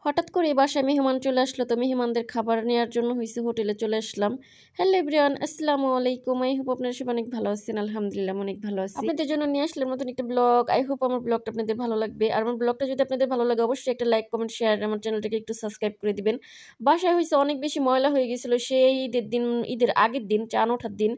হঠাৎ করে বাসায় মেহমান চলে আসলো, তো মেহমানদের খাবার নেওয়ার জন্য হয়েছে হোটেলে চলে আসলাম। হ্যালো এভরিওয়ান, আসসালামু আলাইকুম। আই হোপ আপনারা সবাই অনেক ভালো আছেন। আলহামদুলিল্লাহ অনেক ভালো আছি। আপনাদের জন্য নিয়ে আসলাম নতুন একটা ব্লগ। আই হোপ আমার ব্লগটা আপনাদের ভালো লাগবে। আর আমার ব্লগটা যদি আপনাদের ভালো লাগে অবশ্যই একটা লাইক, কমেন্ট, শেয়ার, আমার চ্যানেলটাকে একটু সাবস্ক্রাইব করে দিবেন। বাসায় হয়েছে অনেক বেশি ময়লা হয়ে গেছিল সেই ঈদের আগের দিন, চাঁদ ওঠার দিন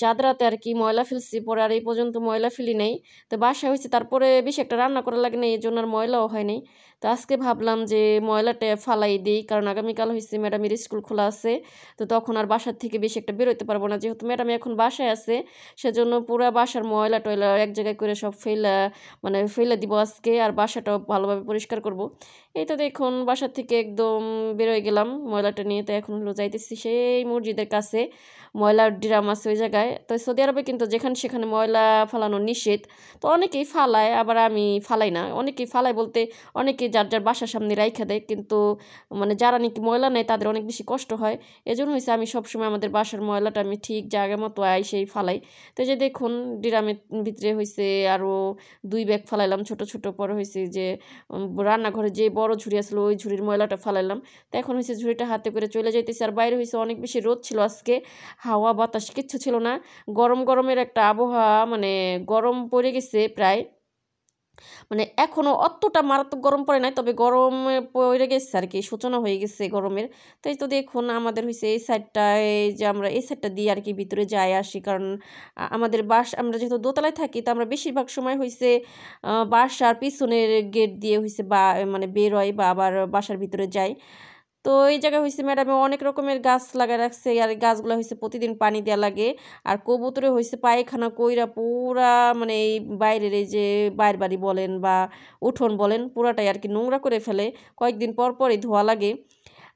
চাঁদ রাতে আর কি ময়লা ফেলছি, পরে আর এই পর্যন্ত ময়লা ফেলি নাই। তো বাসা হয়েছে তারপরে বেশি একটা রান্না করা লাগে না, এই জন্য আর ময়লাও হয় নাই। তো আজকে ভাবলাম যে ময়লাটা ফালাই দিই, কারণ আগামীকাল হয়েছে ম্যাডামের স্কুল খোলা আছে। তো তখন আর বাসার থেকে বেশি একটা বেরোতে পারবো না, যেহেতু ম্যাডাম এখন বাসায় আছে। সেজন্য পুরো বাসার ময়লা টয়লা এক জায়গায় করে সব ফেলে দিব আজকে, আর বাসাটাও ভালোভাবে পরিষ্কার করব। এই তো দেখুন বাসার থেকে একদম বেরোয় গেলাম ময়লাটা নিয়ে। তো এখন হলো যাইতেছি সেই মসজিদের কাছে, ময়লার ড্রাম আছে ওই জায়গায়। তো সৌদি আরবে কিন্তু যেখানে সেখানে ময়লা ফালানো নিষেধ। তো অনেকেই ফালায়, আবার আমি ফালাই না। অনেকেই ফালায় বলতে অনেকে যার যার বাসার সামনে রাইখা দেয়, কিন্তু মানে যারা নাকি ময়লা নেয় তাদের অনেক বেশি কষ্ট হয়। এজন্য হয়েছে আমি সবসময় আমাদের বাসার ময়লাটা আমি ঠিক জায়গা মতো সেই ফালাই। তো যে দেখুন ড্রামের ভিতরে হয়েছে আরও 2 ব্যাগ ফালাইলাম ছোট ছোট। পরে হয়েছে যে রান্নাঘরে যে বড় ঝুড়ি আসলো ওই ঝুড়ির ময়লাটা ফালাইলাম। তো এখন হয়েছে ঝুড়িটা হাতে করে চলে যাইতেছে। আর বাইরে হয়েছে অনেক বেশি রোদ ছিল আজকে, হাওয়া বাতাস কিচ্ছু ছিল না। গরমের একটা আবহাওয়া, মানে গরম পড়ে গেছে প্রায়। মানে এখনও অতটা মারাত্মক গরম পড়ে নাই, তবে গরমে পড়ে গেছে আর কি, সূচনা হয়ে গেছে গরমের। তাই তো দেখুন আমাদের হয়েছে এই সাইডটায়, যে আমরা এই সাইডটা দিয়ে আর কি ভিতরে যাই আসি, কারণ আমাদের আমরা যেহেতু দোতলায় থাকি, তো আমরা বেশিরভাগ সময় হয়েছে বাসার পিছনের গেট দিয়ে হয়েছে বা মানে বের হয় বা আবার বাসার ভিতরে যাই। তো এই জায়গায় হয়েছে ম্যাডামে অনেক রকমের গাছ লাগায় রাখছে, আর গাছগুলো হয়েছে প্রতিদিন পানি দেওয়া লাগে। আর কবুতরে হয়েছে পায়খানা কইরা পুরা, মানে এই বাইরের এই যে বাইরের বাড়ি বলেন বা উঠোন বলেন পুরাটাই আর কি নোংরা করে ফেলে, কয়েকদিন পর পরই ধোয়া লাগে।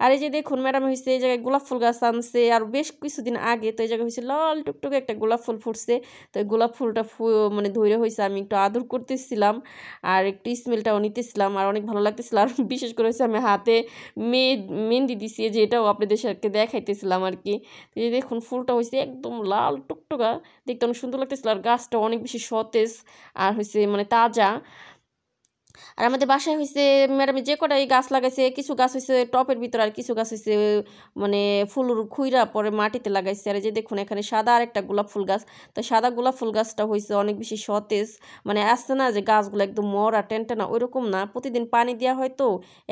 আর এই যে দেখুন ম্যাডাম হয়েছে এই জায়গায় গোলাপ ফুল গাছ আনছে আর বেশ কিছুদিন আগে। তো এই জায়গায় হয়েছে লাল টুকটুকে একটা গোলাপ ফুল ফুটছে। তো এই গোলাপ ফুলটা মানে ধরে হয়েছে আমি একটু আদর করতেছিলাম, আর একটু স্মেলটাও নিতেছিলাম, আর অনেক ভালো লাগতেছিল। আর বিশেষ করে হচ্ছে আমি হাতে মেহেন্দি দিছি, যে এটাও আপনাদের সাথে দেখাইতেছিলাম আর কি। তো এই দেখুন ফুলটা হয়েছে একদম লাল টুকটুকা, দেখতে অনেক সুন্দর লাগতেছিল। আর গাছটা অনেক বেশি সতেজ আর হয়েছে মানে তাজা। আর আমাদের বাসায় হয়েছে ম্যাডামে যে কটাই গাছ লাগাইছে, কিছু গাছ হয়েছে টপের ভিতরে, আর কিছু গাছ হয়েছে মানে ফুলুর খুইরা পরে মাটিতে লাগাইছে। আর যে দেখুন এখানে সাদা আর একটা গোলাপ ফুল গাছ। তো সাদা গোলাপ ফুল গাছটা হয়েছে অনেক বেশি সতেজ, মানে আসছে না যে গাছগুলো একদম মরা টেনটেনা ওইরকম না, প্রতিদিন পানি দেওয়া হয় তো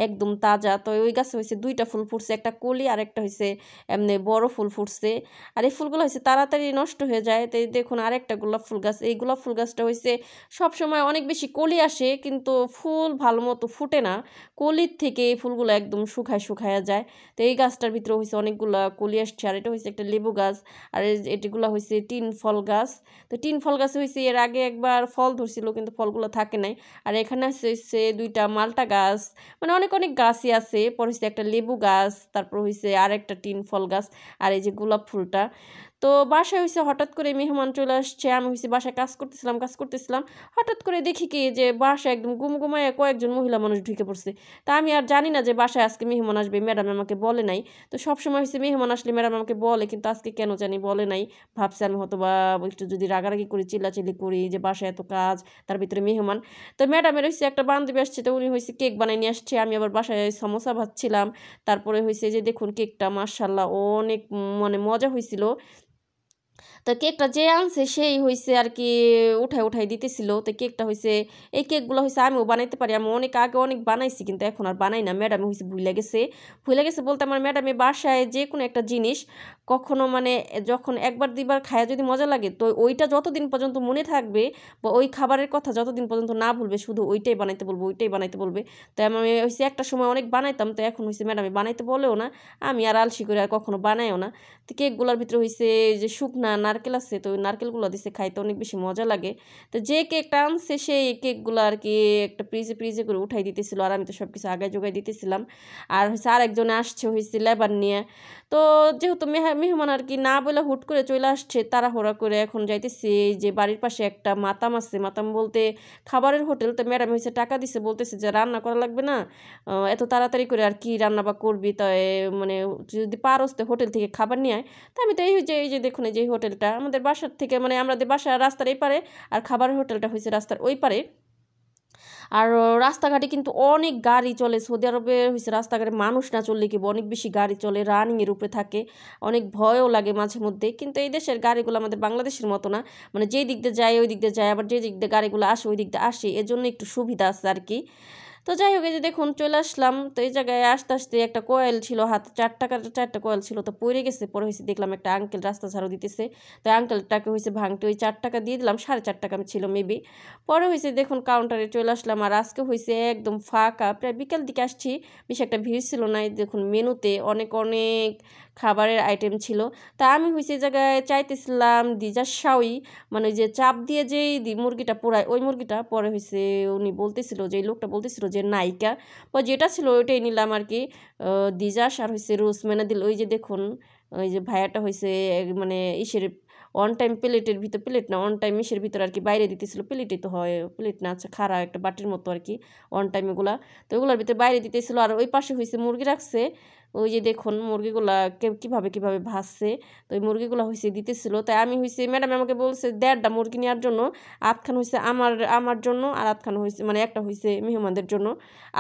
একদম তাজা। তো ওই গাছে হয়েছে 2টা ফুল ফুটছে, একটা কলি আর একটা হয়েছে এমনি বড় ফুল ফুটছে। আর এই ফুলগুলো হয়েছে তাড়াতাড়ি নষ্ট হয়ে যায়। তো দেখুন আরেকটা গোলাপ ফুল গাছ, এই গোলাপ ফুল গাছটা হয়েছে সবসময় অনেক বেশি কলি আসে, কিন্তু ফুল ভালো মতো ফুটে না। কলির থেকে এই ফুলগুলো একদম শুকায়া যায়। তো এই গাছটার ভিতরে হয়েছে অনেকগুলা কলি আসছে। আর এটা হয়েছে একটা লেবু গাছ, আর এটিগুলো হয়েছে টিন ফল গাছ। তো টিন ফল গাছে হয়েছে এর আগে একবার ফল ধরছিল, কিন্তু ফলগুলো থাকে নাই। আর এখানে হয়েছে 2টা মালটা গাছ, মানে অনেক অনেক গাছই আছে। পরে হয়েছে একটা লেবু গাছ, তারপর হয়েছে আর একটা টিন ফল গাছ, আর এই যে গোলাপ ফুলটা। তো বাসায় হয়েছে হঠাৎ করে মেহমান চলে আসছে, আমি হয়েছে বাসায় কাজ করতেছিলাম। হঠাৎ করে দেখি কি যে বাসায় একদম গুমগুমায় কয়েকজন মহিলা মানুষ ঢুকে পড়ছে। তা আমি আর জানি না যে বাসায় আজকে মেহমান আসবে, ম্যাডাম আমাকে বলে নাই। তো সবসময় হয়েছে মেহমান আসলে ম্যাডাম আমাকে বলে, কিন্তু আজকে কেন জানি বলে নাই। ভাবছি আমি হয়তো বা একটু যদি রাগারাগি করি, চিল্লাচিল্লি করি যে বাসায় এত কাজ, তার ভিতরে মেহমান। তো ম্যাডামের হয়েছে একটা বান্ধবী আসছে, তো উনি হয়েছে কেক বানিয়ে নিয়ে আসছে। আমি আবার বাসায় সমোসা ভাজছিলাম। তারপরে হয়েছে যে দেখুন কেকটা মাশাআল্লাহ অনেক মানে মজা হয়েছিল। তো কেকটা যে আনছে সেই হয়েছে আর কি উঠাই দিতেছিল। তো কেকটা হয়েছে, এই কেকগুলো হয়েছে আমিও বানাইতে পারি, আমি অনেক আগে অনেক বানাইছি, কিন্তু এখন আর বানাই না। ম্যাডামে হয়েছে ভুলে গেছে বলতে আমার ম্যাডামে বাসায় যে কোনো একটা জিনিস কখনো মানে যখন একবার দুইবার খায়া যদি মজা লাগে, তো ওইটা যতদিন পর্যন্ত মনে থাকবে বা ওই খাবারের কথা যতদিন পর্যন্ত না ভুলবে, শুধু ওইটাই বানাইতে বলবে। তো আমি হয়েছে একটা সময় অনেক বানাইতাম, তো এখন হয়েছে ম্যাডামে বানাইতে বলেও না, আমি আর আলসি করে আর কখনো বানাইও না। তো কেকগুলোর ভিতরে হয়েছে যে শুকনা নারকেল আছে, তো ওই নারকেলগুলো দিছে খাইতে অনেক বেশি মজা লাগে। তো যে কেকটা আনছে সেই কেকগুলো আর কি একটা ফ্রিজে করে উঠাই দিতেছিল, আর আমি তো সব কিছু আগায় জোগাই দিতেছিলাম। আর হচ্ছে আরেকজনে আসছে হয়েছে লেবার নিয়ে। তো যেহেতু মেহমান আর কি না বলে হুট করে চলে আসছে, তাড়াহুড়া করে এখন যাইতেছি এই যে বাড়ির পাশে একটা মাতাম আছে, মাতাম বলতে খাবারের হোটেল। তো ম্যাডাম হয়েছে টাকা দিছে, বলতেছে যে রান্না করা লাগবে না, এত তাড়াতাড়ি করে আর কি রান্না বা করবি, তাই মানে যদি পারোস তো হোটেল থেকে খাবার নিয়ে আয়। তো আমি তো এই যে দেখুন এই যে হোটেলটা আমাদের বাসার থেকে, মানে আমাদের বাসার রাস্তার এই পারে, আর খাবারের হোটেলটা হয়েছে রাস্তার ওই পারে। আর রাস্তাঘাটে কিন্তু অনেক গাড়ি চলে। সৌদি আরবে হইছে রাস্তাঘাটে মানুষ না চললে কি অনেক বেশি গাড়ি চলে, রানিংয়ের উপরে থাকে, অনেক ভয়ও লাগে মাঝে মধ্যে। কিন্তু এই দেশের গাড়িগুলো আমাদের বাংলাদেশের মতো না, মানে যেই দিক দিয়ে যায় ওই দিক দিয়ে যায়, আবার যে দিক দিয়ে গাড়িগুলো আসে ওই দিক দিয়ে আসে, এজন্য একটু সুবিধা আছে আর কি। তো যাই হোক, এই যে দেখুন চলে আসলাম। তো এই জায়গায় আসতে আসতে একটা কয়েল ছিল হাতে, 4 টাকার 4টা কয়েল ছিল, তো পড়ে গেছে। পরে হয়েছে দেখলাম একটা আঙ্কেল রাস্তা ঝাড়ু দিতেছে, তো আঙ্কেলটাকে হয়েছে ভাঙতে ওই 4 টাকা দিয়ে দিলাম, 4.5 টাকা ছিল মেবি। পরে হয়েছে দেখুন কাউন্টারে চলে আসলাম, আর আজকে হয়েছে একদম ফাঁকা, প্রায় বিকাল দিকে আসছি, বেশি একটা ভিড় ছিল না। এই দেখুন মেনুতে অনেক অনেক খাবারের আইটেম ছিল। তা আমি হয়েছে এই জায়গায় চাইতেছিলাম দিজার শাওই, মানে ওই যে চাপ দিয়ে যেই মুরগিটা পোড়ায় ওই মুরগিটা। পরে হয়েছে উনি বলতেছিল, যে লোকটা বলতেছিল যে নাইকা, পরে যেটা ছিল ওইটাই নিলাম আর কি। দিজাস আর হয়েছে রোজ দিল। ওই যে দেখুন ওই যে ভাইয়াটা হয়েছে মানে ইসের অন টাইম প্লেটের ভিতর, প্লেট না অন টাইম ইসের ভিতর আর কি বাইরে দিতেছিল, প্লেটে তো হয় প্লেট না, আচ্ছা খাড়া একটা বাটির মতো আর কি অন টাইম এগুলা, তো ওগুলোর ভিতরে বাইরে দিতেছিল। আর ওই পাশে হয়েছে মুরগি রাখছে, ওই যে দেখুন মুরগিগুলা কীভাবে কীভাবে ভাসছে, তো ওই মুরগিগুলো হয়েছে দিতেছিল। তাই আমি হয়েছে ম্যাডাম আমাকে বলছে 1.5টা মুরগি নেওয়ার জন্য, আধখান হয়েছে আমার জন্য আর আধখান হয়েছে মানে একটা হয়েছে মেহমানদের জন্য।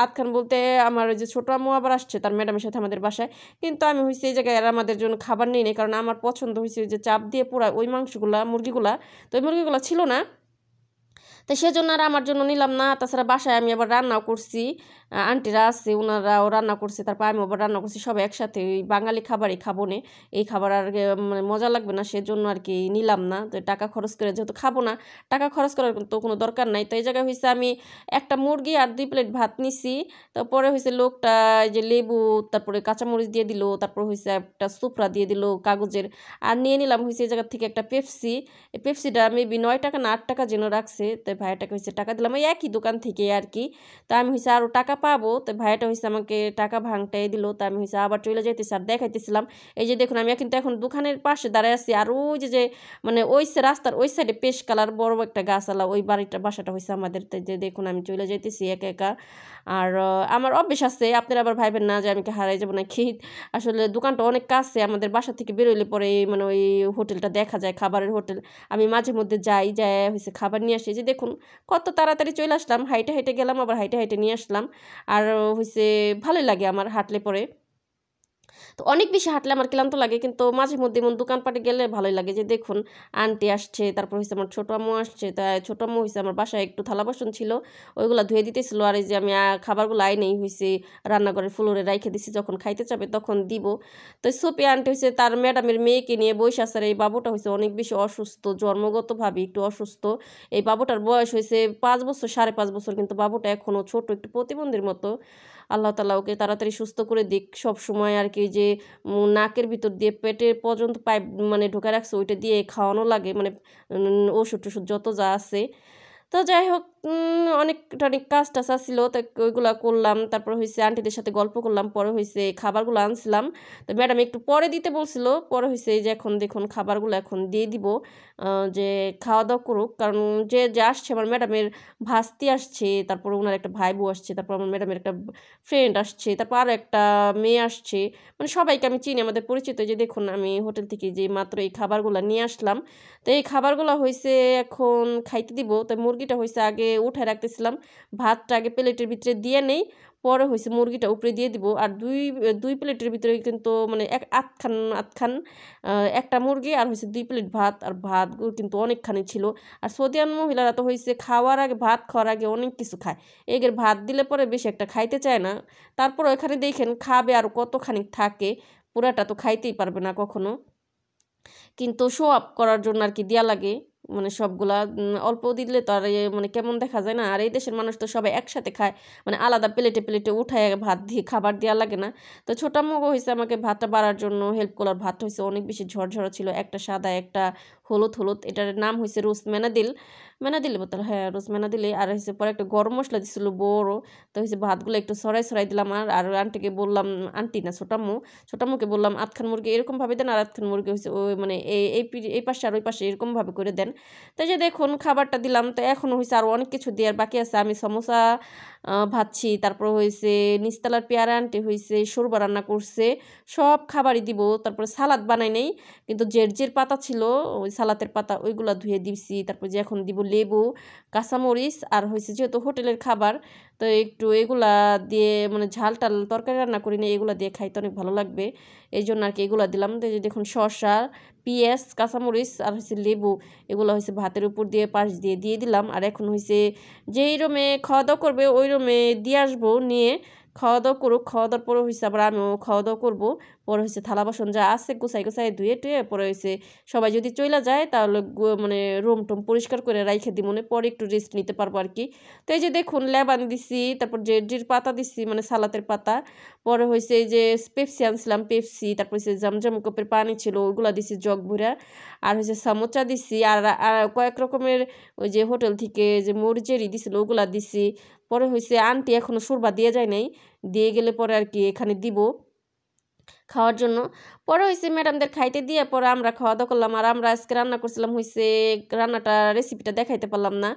আধখান বলতে আমার ওই যে ছোটো আম্মু আবার আসছে তার ম্যাডামের সাথে আমাদের বাসায়, কিন্তু আমি হয়েছে এই জায়গায় আর আমাদের জন্য খাবার নেই না, কারণ আমার পছন্দ হয়েছে যে চাপ দিয়ে পোড়া ওই মাংসগুলা মুরগিগুলা, তো ওই মুরগিগুলা ছিল না, তো সেজন্য আর আমার জন্য নিলাম না। তাছাড়া বাসায় আমি আবার রান্নাও করছি, আন্টিরা আছে ওনারাও রান্না করছে, তারপর আমি আবার রান্না করছি, সবাই একসাথে ওই বাঙালি খাবারই খাবো না, এই খাবার আর মানে মজা লাগবে না, সেজন্য আর কি নিলাম না। তো টাকা খরচ করে যেহেতু খাবো না, টাকা খরচ করার তো কোনো দরকার নাই। তো এই জায়গায় হয়েছে আমি একটা মুরগি আর 2 প্লেট ভাত নিছি। তারপরে হয়েছে লোকটা যে লেবু তারপরে কাঁচামরিচ দিয়ে দিল, তারপর হয়েছে একটা সুপরা দিয়ে দিল কাগজের, আর নিয়ে নিলাম হয়েছে এই জায়গা থেকে একটা পেপসি। এই পেপসিটা মেবি 9 টাকা না 8 টাকা যেন রাখছে। তো ভাইয়াটাকে হয়েছে টাকা দিলাম ওই একই দোকান থেকে আর কি। তো আমি হয়েছে আরও টাকা পাবো, তো ভাইয়াটা হয়েছে আমাকে টাকা ভাঙটাই দিল। তো আমি হয়েছে আবার চলে যাইতেছি আর দেখাইতেছিলাম। এই যে দেখুন আমি কিন্তু এখন দোকানের পাশে দাঁড়ায় আছি, আর ওই যে মানে ওই রাস্তার ওই সাইডে পেশ কালার বড় একটা গাছালা, ওই বাসাটা হয়েছে আমাদের। তো যে দেখুন আমি চলে যাইতেছি একা একা। আর আমার অভ্যেস আছে, আপনারা আবার ভাইবেন না যে আমি কি হারাই যাবো নাকি, আসলে দোকানটা অনেক কাছে, আমাদের বাসা থেকে বেরোইলে পরে মানে ওই হোটেলটা দেখা যায়, খাবারের হোটেল। আমি মাঝে মধ্যে যাই হয়েছে খাবার নিয়ে আসি। যে দেখুন কত তাড়াতাড়ি চলে আসলাম, হাইটে হাইটে গেলাম আবার হাইটে হাইটে নিয়ে আসলাম। আর হয়েছে ভালোই লাগে আমার হাঁটলে পরে, তো অনেক বেশি হাঁটলে আমার ক্লান্ত লাগে, কিন্তু মাঝে মধ্যে এমন দোকানপাটে গেলে ভালোই লাগে। যে দেখুন আন্টি আসছে, তারপর হয়েছে আমার ছোটো আম্মু আসছে, তাই ছোটো আম্মু হয়েছে আমার বাসায় একটু থালা বাসন ছিল ওইগুলো ধুয়ে দিতেছিল। আর এই যে আমি খাবারগুলো আইনেই হয়েছে রান্নাঘরের ফ্লোরে রাইখে দিছি, যখন খাইতে চাবে তখন দিব। তো সোপি আন্টি হয়েছে তার ম্যাডামের মেয়েকে নিয়ে বসে আছে। এই বাবুটা হয়েছে অনেক বেশি অসুস্থ, জন্মগতভাবে একটু অসুস্থ। এই বাবুটার বয়স হয়েছে 5 বছর 5.5 বছর, কিন্তু বাবুটা এখনও ছোট, একটু প্রতিবন্ধীর মতো। আল্লাহ তালা ওকে তাড়াতাড়ি সুস্থ করে দিক। সব সময় আর কি যে নাকের ভিতর দিয়ে পেটের পর্যন্ত পাইপ মানে ঢোকা রাখছে, ওইটা দিয়ে খাওয়ানো লাগে, মানে ওষুধ টষুধ যত যা আছে। তো যাই হোক অনেকটা কাজ টাজ ছিল, তো ওইগুলো করলাম। তারপর হয়েছে আন্টিদের সাথে গল্প করলাম, পরে হয়েছে খাবারগুলো আনছিলাম। তো ম্যাডাম একটু পরে দিতে বলছিল, পরে হয়েছে যে এখন দেখুন খাবারগুলো এখন দিয়ে দিব, যে খাওয়া দাওয়া করুক। কারণ যে আসছে আমার ম্যাডামের ভাস্তি আসছে, তারপর ওনার একটা ভাই বউ আসছে, তারপর আমার ম্যাডামের একটা ফ্রেন্ড আসছে, তারপর আরও একটা মেয়ে আসছে, মানে সবাইকে আমি চিনি, আমাদের পরিচিত। যে দেখুন আমি হোটেল থেকে যে মাত্র এই খাবারগুলো নিয়ে আসলাম, তো এই খাবারগুলো হয়েছে এখন খাইতে দিব। তো মুরগিটা হয়েছে আগে উঠায় রাখতেছিলাম, ভাতটা আগে প্লেটের ভিতরে দিয়ে নেই, পরে হয়েছে মুরগিটা উপরে দিয়ে দিব। আর দুই প্লেটের ভিতরে কিন্তু মানে আধখান একটা মুরগি আর হয়েছে 2 প্লেট ভাত, আর ভাতগুলো কিন্তু অনেকখানি ছিল। আর সৌদিয়ান মহিলারা তো হয়েছে খাওয়ার আগে ভাত খাওয়ার আগে অনেক কিছু খায়, এগের ভাত দিলে পরে বেশি একটা খাইতে চায় না। তারপর ওইখানে দেখেন খাবে আর কতখানি থাকে, পুরাটা তো খাইতেই পারবে না কখনো, কিন্তু শো আপ করার জন্য আর কি দেয়া লাগে, মানে সবগুলা অল্প দিলে তো আর মানে কেমন দেখা যায় না। আর এই দেশের মানুষ তো সবাই একসাথে খায়, মানে আলাদা প্লেটে প্লেটে উঠায় ভাত দিয়ে খাবার দেওয়া লাগে না। তো ছোটা মুগো হয়েছে আমাকে ভাতটা বাড়ার জন্য হেল্প করার, ভাত হয়েছে অনেক বেশি ঝরঝরা ছিল, একটা সাদা একটা হলুদ, এটার নাম হয়েছে রোজ মেনাদিল বোতল, হ্যাঁ রোজ মেনাদিলে। আর হয়েছে পরে একটা গরম মশলা দিছিল বড়, তো হয়েছে ভাতগুলো একটু সরাই দিলাম। আর আন্টিকে বললাম, আন্টি না ছোটাম্মুকে বললাম আধখান মুরগি এরকমভাবে দেন, আর আধখান মুরগি হয়েছে ওই মানে এই পাশে আর ওই পাশে এরকমভাবে করে দেন। তো যে দেখুন খাবারটা দিলাম, তো এখনও হয়েছে আরও অনেক কিছু দেওয়ার বাকি আছে। আমি সমোসা ভাজছি, তারপর হয়েছে নিচতলার পেয়ারা আন্টি হয়েছে শোরবা রান্না করছে, সব খাবারই দিব। তারপরে সালাদ বানাই নেই, কিন্তু যে পাতা ছিল ওই সালাতের পাতা ওইগুলো ধুয়ে দিছি। তারপর যে এখন দিব লেবু, কাঁচামরিচ আর হয়েছে যেহেতু হোটেলের খাবার, তো একটু এগুলা দিয়ে মানে ঝাল টাল তরকারি রান্না করি না, এগুলা দিয়ে খাইতে অনেক ভালো লাগবে, এই জন্য আর কি এগুলা দিলাম। তো এই যে দেখুন শসা, পেঁয়াজ, কাঁচামরিচ আর হচ্ছে লেবু, এগুলো হচ্ছে ভাতের উপর দিয়ে পাশ দিয়ে দিয়ে দিলাম। আর এখন হয়েছে যেই রুমে খাওয়া দাওয়া করবে ওই রুমে দিয়ে আসবো, নিয়ে খাওয়া দাওয়া করুক, খাওয়া দাওয়ার পরে হয়েছে আবার আমিও খাওয়া দাওয়া করবো। পরে হয়েছে থালা বাসন যা আছে গুছাই গুছাই ধুয়ে টুয়ে পরে হয়েছে সবাই যদি চইলা যায় তাহলে মানে রুম টুম পরিষ্কার করে রাইখে দিই, মনে পরে একটু রেস্ট নিতে পারবো আর কি। তো এই যে দেখুন লেবান দিছি, তারপর জেডির পাতা দিছি মানে সালাতের পাতা, পরে হয়েছে এই যে পেপসি আনছিলাম পেপসি, তারপর হচ্ছে জমজম কাপের পানি ছিল ওইগুলা দিছি জগ ভরা, আর হচ্ছে সামোচা দিছি, আর কয়েক রকমের ওই যে হোটেল থেকে যে মরিচেরি দিছিল ওগুলা দিছি। পরে হয়েছে আন্টি এখনো সুরবা দিয়ে যায় নাই, দিয়ে গেলে পরে আর কি এখানে দিব খাওয়ার জন্য। পরে হয়েছে ম্যাডামদের খাইতে দিয়ে পরে আমরা খাওয়া দাওয়া করলাম। আর আমরা আজকে রান্না করছিলাম হয়েছে রান্নাটা রেসিপিটা দেখাইতে পারলাম না,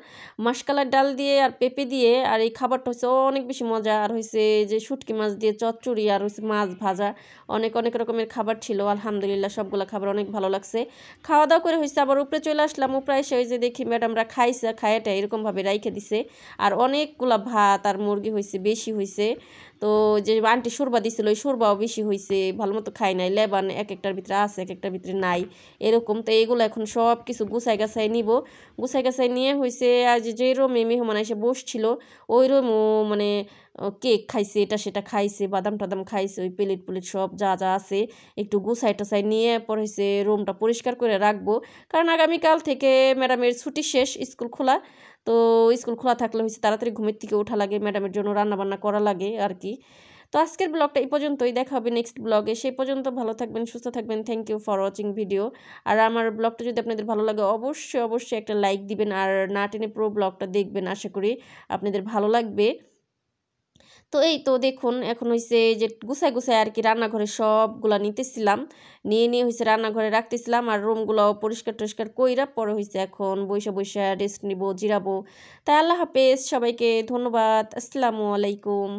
মাসকালার ডাল দিয়ে আর পেঁপে দিয়ে, আর এই খাবারটা হচ্ছে অনেক বেশি মজা। আর হয়েছে যে শুটকি মাছ দিয়ে চচ্চড়ি আর হয়েছে মাছ ভাজা, অনেক অনেক রকমের খাবার ছিল, আলহামদুলিল্লাহ সবগুলো খাবার অনেক ভালো লাগছে। খাওয়া দাওয়া করে হয়েছে আবার উপরে চলে আসলাম, উপরে এসে ওই যে দেখি ম্যাডামরা খাইছে, খায়াটা এরকমভাবে রাইখে দিছে, আর অনেকগুলা ভাত আর মুরগি হয়েছে বেশি হয়েছে। তো যে আন্টি সুরবা দিছিল ওই সুরবাও বেশি হয়েছে, ভালো মতো খাই নাই, লেবান এক একটার ভিতরে আছে এক একটার ভিতরে নাই এরকম। তো এইগুলো এখন সব কিছু গুছাই গাছাই নিব, গুছাই গাছাই নিয়ে হয়েছে আজ যে রুমে মেহমান এসে বসছিল ওই রুমও মানে কেক খাইছে, এটা সেটা খাইছে, বাদাম টাদাম খাইছে, ওই প্লেট প্লেট সব যা যা আছে একটু গুছাই টাছাই নিয়ে পরে হয়েছে রুমটা পরিষ্কার করে রাখবো, কারণ আগামীকাল থেকে ম্যাডামের ছুটি শেষ, স্কুল খোলা। তো স্কুল খোলা থাকলে হয়েছে তাড়াতাড়ি ঘুমের থেকে ওঠা লাগে, ম্যাডামের জন্য রান্নাবান্না করা লাগে আর কি। তো আজকের ব্লগটা এই পর্যন্তই, দেখা হবে নেক্সট ব্লগে, সেই পর্যন্ত ভালো থাকবেন, সুস্থ থাকবেন। Thank you for watching video. আর আমার ব্লগটা যদি আপনাদের ভালো লাগে অবশ্যই অবশ্যই একটা লাইক দিবেন, আর না টেনে পুরো ব্লগটা দেখবেন, আশা করি আপনাদের ভালো লাগবে। তো এই তো দেখুন এখন হয়েছে যে গুছাই গুছাই আর কি রান্নাঘরে সবগুলা নিতেছিলাম, নিয়ে নিয়ে হয়েছে রান্নাঘরে রাখতেছিলাম, আর রুমগুলোও পরিষ্কার টরিষ্কার কইরা পরে হয়েছে এখন বৈশা বৈশা রেস্ট নিব, জিরাবো। তাই আল্লাহ হাফেজ, সবাইকে ধন্যবাদ, আসসালামু আলাইকুম।